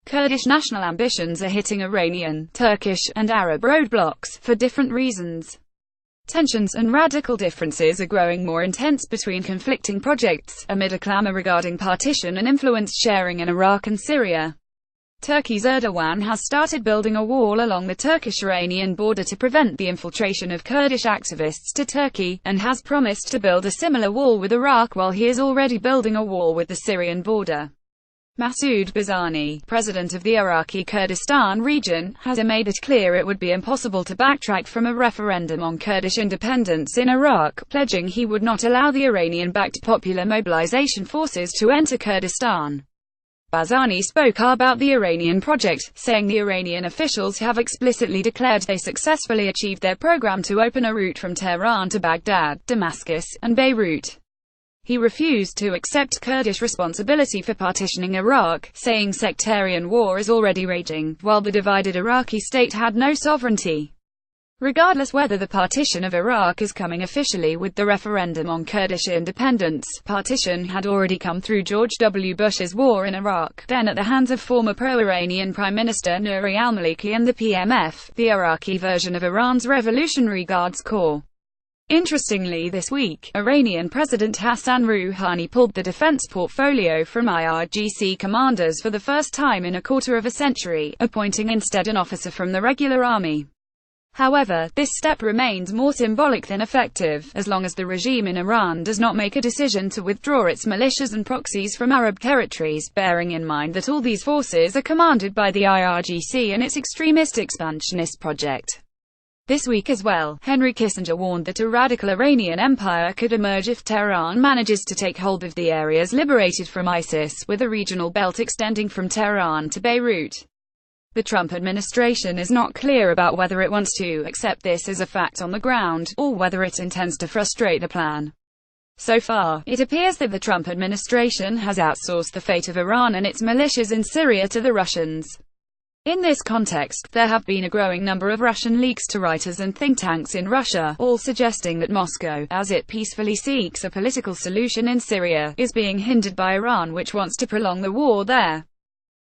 Kurdish national ambitions are hitting Iranian, Turkish, and Arab roadblocks, for different reasons. Tensions and radical differences are growing more intense between conflicting projects, amid a clamor regarding partition and influence sharing in Iraq and Syria. Turkey's Erdogan has started building a wall along the Turkish-Iranian border to prevent the infiltration of Kurdish activists to Turkey, and has promised to build a similar wall with Iraq while he is already building a wall with the Syrian border. Masoud Barzani, president of the Iraqi Kurdistan region, has made it clear it would be impossible to backtrack from a referendum on Kurdish independence in Iraq, pledging he would not allow the Iranian-backed Popular Mobilization Forces to enter Kurdistan. Barzani spoke about the Iranian project, saying the Iranian officials have explicitly declared they successfully achieved their program to open a route from Tehran to Baghdad, Damascus, and Beirut. He refused to accept Kurdish responsibility for partitioning Iraq, saying sectarian war is already raging, while the divided Iraqi state had no sovereignty. Regardless whether the partition of Iraq is coming officially with the referendum on Kurdish independence, partition had already come through George W. Bush's war in Iraq, then at the hands of former pro-Iranian Prime Minister Nouri al-Maliki and the PMF, the Iraqi version of Iran's Revolutionary Guards Corps. Interestingly, this week, Iranian President Hassan Rouhani pulled the defense portfolio from IRGC commanders for the first time in a quarter of a century, appointing instead an officer from the regular army. However, this step remains more symbolic than effective, as long as the regime in Iran does not make a decision to withdraw its militias and proxies from Arab territories, bearing in mind that all these forces are commanded by the IRGC and its extremist expansionist project. This week as well, Henry Kissinger warned that a radical Iranian empire could emerge if Tehran manages to take hold of the areas liberated from ISIS, with a regional belt extending from Tehran to Beirut. The Trump administration is not clear about whether it wants to accept this as a fact on the ground, or whether it intends to frustrate the plan. So far, it appears that the Trump administration has outsourced the fate of Iran and its militias in Syria to the Russians. In this context, there have been a growing number of Russian leaks to writers and think tanks in Russia, all suggesting that Moscow, as it peacefully seeks a political solution in Syria, is being hindered by Iran, which wants to prolong the war there.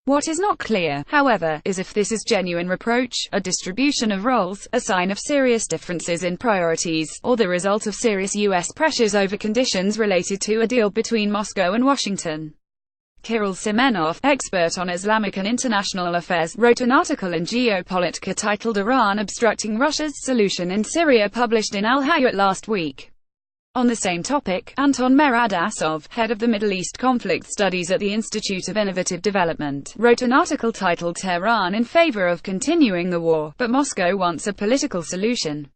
What is not clear, however, is if this is genuine reproach, a distribution of roles, a sign of serious differences in priorities, or the result of serious U.S. pressures over conditions related to a deal between Moscow and Washington. Kirill Semenov, expert on Islamic and international affairs, wrote an article in Geopolitica titled Iran Obstructing Russia's Solution in Syria, published in Al-Hayat last week. On the same topic, Anton Meradasov, head of the Middle East Conflict Studies at the Institute of Innovative Development, wrote an article titled Tehran in favor of continuing the war, but Moscow wants a political solution.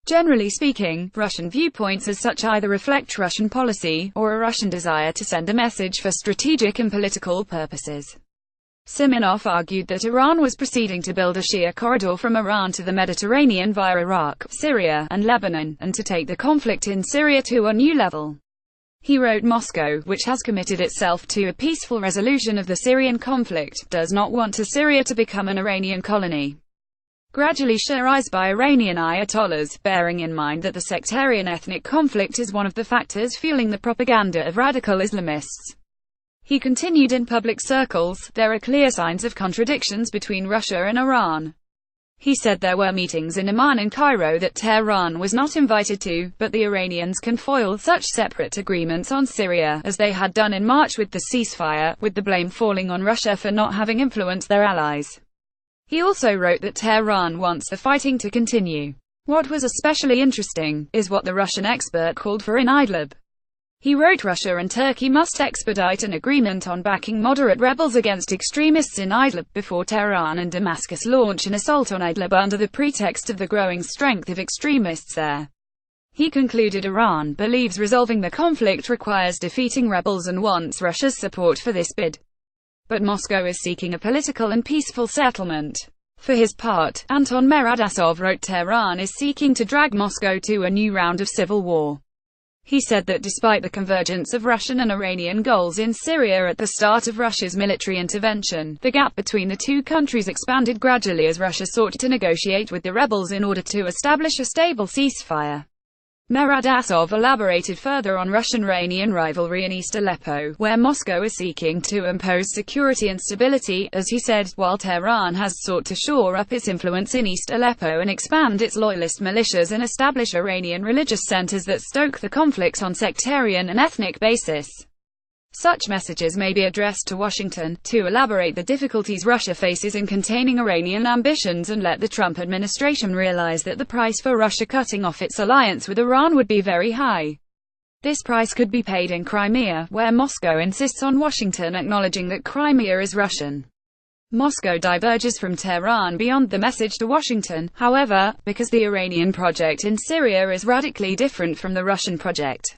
Generally speaking, Russian viewpoints as such either reflect Russian policy, or a Russian desire to send a message for strategic and political purposes. Simonov argued that Iran was proceeding to build a Shia corridor from Iran to the Mediterranean via Iraq, Syria, and Lebanon, and to take the conflict in Syria to a new level. He wrote, Moscow, which has committed itself to a peaceful resolution of the Syrian conflict, does not want Syria to become an Iranian colony, gradually Shi'ized by Iranian ayatollahs, bearing in mind that the sectarian ethnic conflict is one of the factors fueling the propaganda of radical Islamists. He continued, in public circles, there are clear signs of contradictions between Russia and Iran. He said there were meetings in Amman and Cairo that Tehran was not invited to, but the Iranians can foil such separate agreements on Syria, as they had done in March with the ceasefire, with the blame falling on Russia for not having influenced their allies. He also wrote that Tehran wants the fighting to continue. What was especially interesting, is what the Russian expert called for in Idlib. He wrote Russia and Turkey must expedite an agreement on backing moderate rebels against extremists in Idlib before Tehran and Damascus launch an assault on Idlib under the pretext of the growing strength of extremists there. He concluded Iran believes resolving the conflict requires defeating rebels and wants Russia's support for this bid. But Moscow is seeking a political and peaceful settlement. For his part, Anton Meradasov wrote Tehran is seeking to drag Moscow to a new round of civil war. He said that despite the convergence of Russian and Iranian goals in Syria at the start of Russia's military intervention, the gap between the two countries expanded gradually as Russia sought to negotiate with the rebels in order to establish a stable ceasefire. Meradasov elaborated further on Russian-Iranian rivalry in East Aleppo, where Moscow is seeking to impose security and stability, as he said, while Tehran has sought to shore up its influence in East Aleppo and expand its loyalist militias and establish Iranian religious centers that stoke the conflict on sectarian and ethnic basis. Such messages may be addressed to Washington, to elaborate the difficulties Russia faces in containing Iranian ambitions and let the Trump administration realize that the price for Russia cutting off its alliance with Iran would be very high. This price could be paid in Crimea, where Moscow insists on Washington acknowledging that Crimea is Russian. Moscow diverges from Tehran beyond the message to Washington, however, because the Iranian project in Syria is radically different from the Russian project.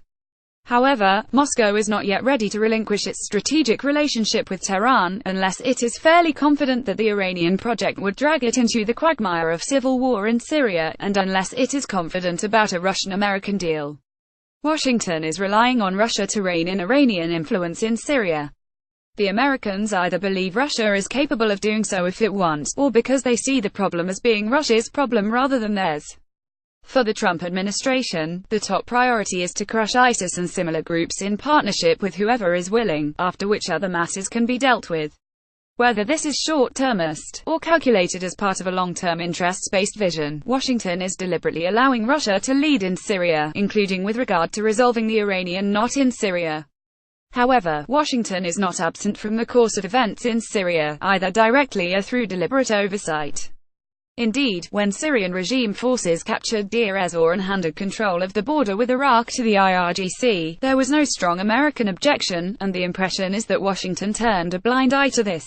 However, Moscow is not yet ready to relinquish its strategic relationship with Tehran, unless it is fairly confident that the Iranian project would drag it into the quagmire of civil war in Syria, and unless it is confident about a Russian-American deal. Washington is relying on Russia to rein in Iranian influence in Syria. The Americans either believe Russia is capable of doing so if it wants, or because they see the problem as being Russia's problem rather than theirs. For the Trump administration, the top priority is to crush ISIS and similar groups in partnership with whoever is willing, after which other matters can be dealt with. Whether this is short-termist, or calculated as part of a long-term interests-based vision, Washington is deliberately allowing Russia to lead in Syria, including with regard to resolving the Iranian knot in Syria. However, Washington is not absent from the course of events in Syria, either directly or through deliberate oversight. Indeed, when Syrian regime forces captured Deir ez-Zor and handed control of the border with Iraq to the IRGC, there was no strong American objection, and the impression is that Washington turned a blind eye to this.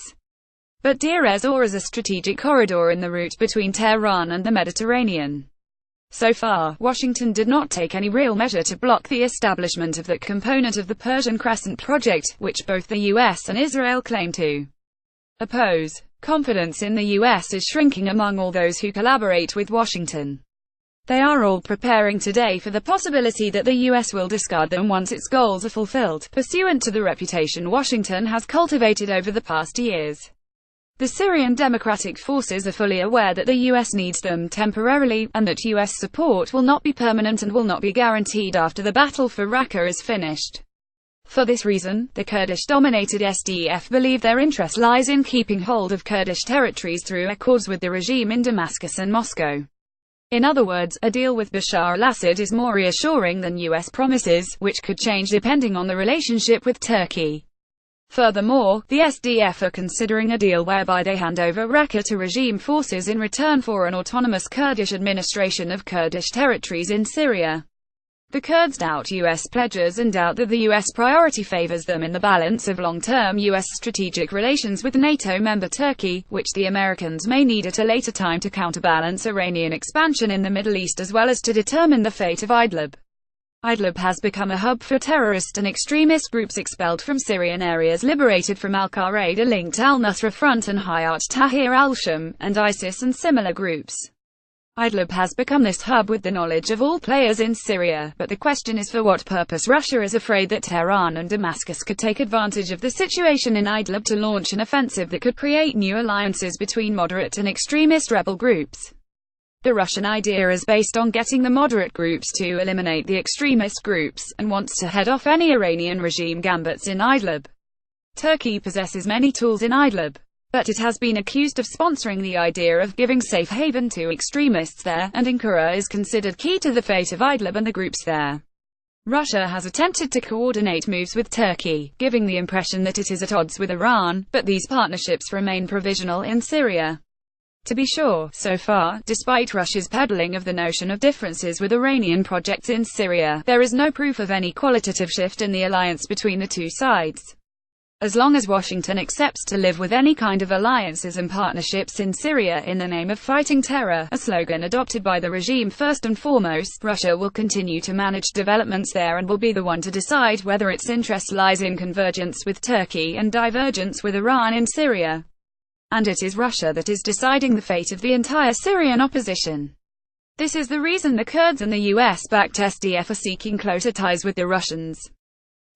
But Deir ez-Zor is a strategic corridor in the route between Tehran and the Mediterranean. So far, Washington did not take any real measure to block the establishment of that component of the Persian Crescent project, which both the US and Israel claim to oppose. Confidence in the US is shrinking among all those who collaborate with Washington. They are all preparing today for the possibility that the US will discard them once its goals are fulfilled, pursuant to the reputation Washington has cultivated over the past years. The Syrian Democratic Forces are fully aware that the US needs them temporarily, and that US support will not be permanent and will not be guaranteed after the battle for Raqqa is finished. For this reason, the Kurdish-dominated SDF believe their interest lies in keeping hold of Kurdish territories through accords with the regime in Damascus and Moscow. In other words, a deal with Bashar al-Assad is more reassuring than US promises, which could change depending on the relationship with Turkey. Furthermore, the SDF are considering a deal whereby they hand over Raqqa to regime forces in return for an autonomous Kurdish administration of Kurdish territories in Syria. The Kurds doubt US pledges and doubt that the US priority favors them in the balance of long-term US strategic relations with NATO member Turkey, which the Americans may need at a later time to counterbalance Iranian expansion in the Middle East as well as to determine the fate of Idlib. Idlib has become a hub for terrorist and extremist groups expelled from Syrian areas liberated from al-Qaeda-linked al-Nusra Front and Hayat Tahrir al-Sham, and ISIS and similar groups. Idlib has become this hub with the knowledge of all players in Syria, but the question is for what purpose. Russia is afraid that Tehran and Damascus could take advantage of the situation in Idlib to launch an offensive that could create new alliances between moderate and extremist rebel groups. The Russian idea is based on getting the moderate groups to eliminate the extremist groups, and wants to head off any Iranian regime gambits in Idlib. Turkey possesses many tools in Idlib, but it has been accused of sponsoring the idea of giving safe haven to extremists there, and Ankara is considered key to the fate of Idlib and the groups there. Russia has attempted to coordinate moves with Turkey, giving the impression that it is at odds with Iran, but these partnerships remain provisional in Syria. To be sure, so far, despite Russia's peddling of the notion of differences with Iranian projects in Syria, there is no proof of any qualitative shift in the alliance between the two sides. As long as Washington accepts to live with any kind of alliances and partnerships in Syria in the name of fighting terror, a slogan adopted by the regime first and foremost, Russia will continue to manage developments there and will be the one to decide whether its interest lies in convergence with Turkey and divergence with Iran in Syria. And it is Russia that is deciding the fate of the entire Syrian opposition. This is the reason the Kurds and the US-backed SDF are seeking closer ties with the Russians.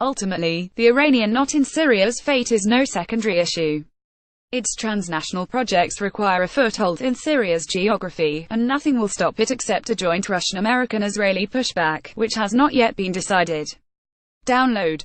Ultimately, the Iranian knot in Syria's fate is no secondary issue. Its transnational projects require a foothold in Syria's geography, and nothing will stop it except a joint Russian-American-Israeli pushback, which has not yet been decided. Download